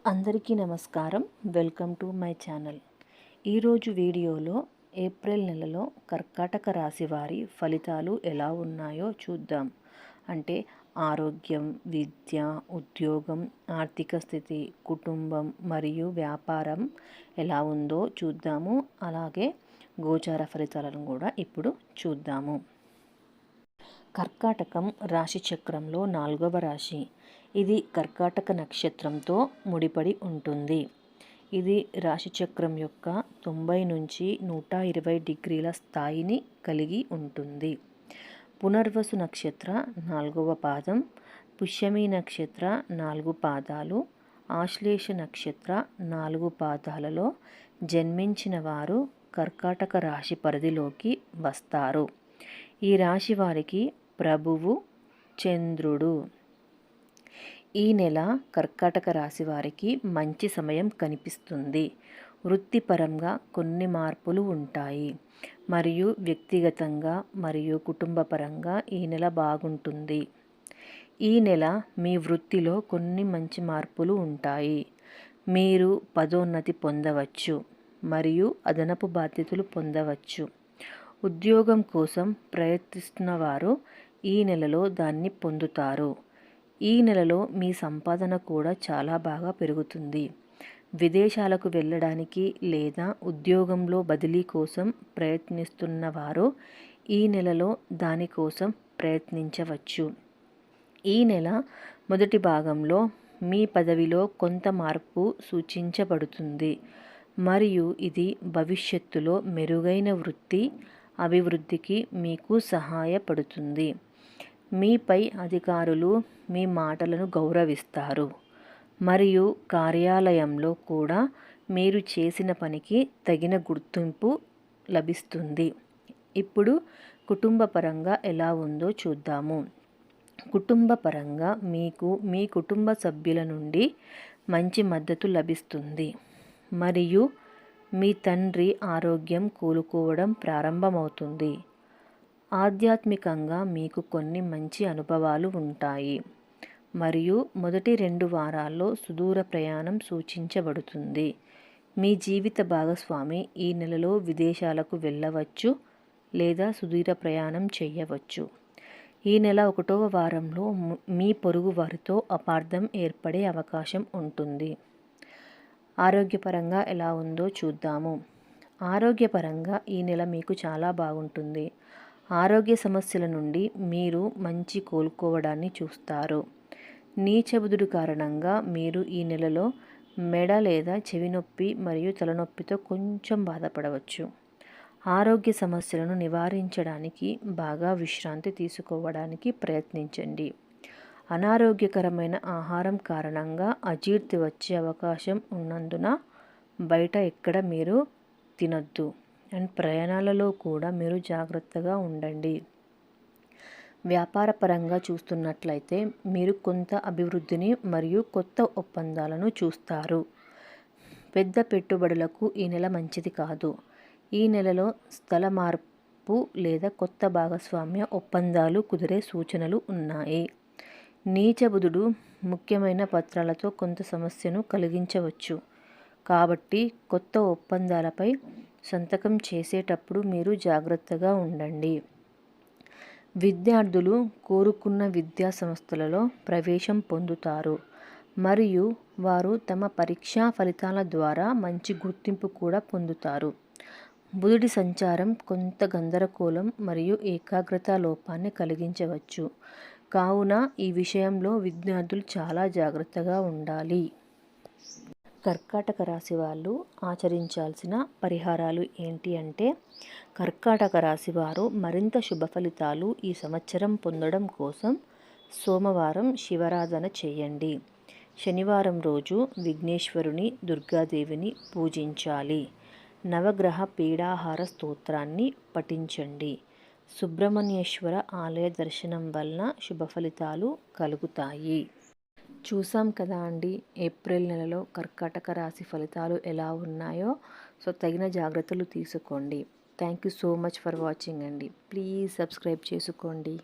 అందరికీ నమస్కారం. Welcome to my channel. ఈరోజు వీడియోలో ఏప్రిల్ నెలలో కర్కాటక రాశి వారి ఫలితాలు ఎలా ఉన్నాయో చూద్దాం. అంటే ఆరోగ్యం, విద్య, ఉద్యోగం, ఆర్థిక స్థితి, కుటుంబం మరియు వ్యాపారం ఎలా ఉందో చూద్దాము. అలాగే గోచార ఫలితాలను కూడా ఇప్పుడు చూద్దాము. కర్కాటకం రాశి చక్రంలో 4వ రాశి. ఇది కర్కాటక నక్షత్రంతో ముడిపడి ఉంటుంది. ఇది రాశిచక్రం యొక్క 90 నుంచి 120 డిగ్రీల స్థాయిని కలిగి ఉంటుంది. పునర్వసు నక్షత్ర 4వ పాదం, పుష్యమి నక్షత్ర 4 పాదాలు, ఆశ్లేష నక్షత్ర 4 పాదాలలో జన్మించిన వారు కర్కాటక రాశి పరిధిలోకి వస్తారు. ఈ రాశి వారికి ప్రభువు చంద్రుడు. ఈ నెల కర్కాటక రాశి వారికి మంచి సమయం కనిపిస్తుంది. వృత్తిపరంగా కొన్ని మార్పులు ఉంటాయి మరియు వ్యక్తిగతంగా మరియు కుటుంబపరంగా ఈ నెల బాగుంటుంది. ఈ నెల మీ వృత్తిలో కొన్ని మంచి మార్పులు ఉంటాయి. మీరు పదోన్నతి పొందవచ్చు మరియు అదనపు బాధ్యతలు పొందవచ్చు. ఉద్యోగం కోసం ప్రయత్నిస్తున్న వారు ఈ నెలలో దాన్ని పొందుతారు. ఈ నెలలో మీ సంపాదన కూడా చాలా బాగా పెరుగుతుంది. విదేశాలకు వెళ్ళడానికి లేదా ఉద్యోగంలో బదిలీ కోసం ప్రయత్నిస్తున్న వారు ఈ నెలలో దానికోసం ప్రయత్నించవచ్చు. ఈ నెల మొదటి భాగంలో మీ పదవిలో కొంత మార్పు సూచించబడుతుంది మరియు ఇది భవిష్యత్తులో మెరుగైన వృత్తి అభివృద్ధికి మీకు సహాయపడుతుంది. మీపై అధికారులు మీ మాటలను గౌరవిస్తారు మరియు కార్యాలయంలో కూడా మీరు చేసిన పనికి తగిన గుర్తింపు లభిస్తుంది. ఇప్పుడు కుటుంబపరంగా ఎలా ఉందో చూద్దాము. కుటుంబపరంగా మీకు మీ కుటుంబ సభ్యుల నుండి మంచి మద్దతు లభిస్తుంది మరియు మీ తండ్రి ఆరోగ్యం కోలుకోవడం ప్రారంభమవుతుంది. ఆధ్యాత్మికంగా మీకు కొన్ని మంచి అనుభవాలు ఉంటాయి మరియు మొదటి 2 వారాల్లో సుదూర ప్రయాణం సూచించబడుతుంది. మీ జీవిత భాగస్వామి ఈ నెలలో విదేశాలకు వెళ్ళవచ్చు లేదా సుదూర ప్రయాణం చేయవచ్చు. ఈ నెల 1వ వారంలో మీ పొరుగు వారితో అపార్థం ఏర్పడే అవకాశం ఉంటుంది. ఆరోగ్యపరంగా ఎలా ఉందో చూద్దాము. ఆరోగ్యపరంగా ఈ నెల మీకు చాలా బాగుంటుంది. ఆరోగ్య సమస్యల నుండి మీరు మంచి కోలుకోవడాన్ని చూస్తారు. నీచబుధుడు కారణంగా మీరు ఈ నెలలో మెడ లేదా చెవి నొప్పి మరియు తలనొప్పితో కొంచెం బాధపడవచ్చు. ఆరోగ్య సమస్యలను నివారించడానికి బాగా విశ్రాంతి తీసుకోవడానికి ప్రయత్నించండి. అనారోగ్యకరమైన ఆహారం కారణంగా అజీర్తి వచ్చే అవకాశం ఉన్నందున బయట ఎక్కడ మీరు తినొద్దు అండ్ ప్రయాణాలలో కూడా మీరు జాగ్రత్తగా ఉండండి. వ్యాపారపరంగా చూస్తున్నట్లయితే మీరు కొంత అభివృద్ధిని మరియు కొత్త ఒప్పందాలను చూస్తారు. పెద్ద పెట్టుబడులకు ఈ నెల మంచిది కాదు. ఈ నెలలో స్థల మార్పు లేదా కొత్త భాగస్వామ్య ఒప్పందాలు కుదిరే సూచనలు ఉన్నాయి. నీచబుధుడు ముఖ్యమైన పత్రాలతో కొంత సమస్యను కలిగించవచ్చు కాబట్టి కొత్త ఒప్పందాలపై సంతకం చేసేటప్పుడు మీరు జాగ్రత్తగా ఉండండి. విద్యార్థులు కోరుకున్న విద్యా సంస్థలలో ప్రవేశం పొందుతారు మరియు వారు తమ పరీక్షా ఫలితాల ద్వారా మంచి గుర్తింపు కూడా పొందుతారు. బుధుడి సంచారం కొంత గందరగోళం మరియు ఏకాగ్రత లోపాన్ని కలిగించవచ్చు కావున ఈ విషయంలో విద్యార్థులు చాలా జాగ్రత్తగా ఉండాలి. కర్కాటక రాశి వాళ్ళు ఆచరించాల్సిన పరిహారాలు ఏంటి అంటే, కర్కాటక రాశి వారు మరింత శుభ ఫలితాలు ఈ సంవత్సరం పొందడం కోసం సోమవారం శివారాధన చేయండి. శనివారం రోజు విఘ్నేశ్వరుని, దుర్గాదేవిని పూజించాలి. నవగ్రహ పీడాహార స్తోత్రాన్ని పఠించండి. సుబ్రహ్మణ్యేశ్వర ఆలయ దర్శనం వలన శుభ ఫలితాలు కలుగుతాయి. చూసాం కదా అండి ఏప్రిల్ నెలలో కర్కాటక రాశి ఫలితాలు ఎలా ఉన్నాయో. సో తగిన జాగ్రత్తలు తీసుకోండి. Thank you so much for watching అండి. ప్లీజ్ సబ్స్క్రైబ్ చేసుకోండి.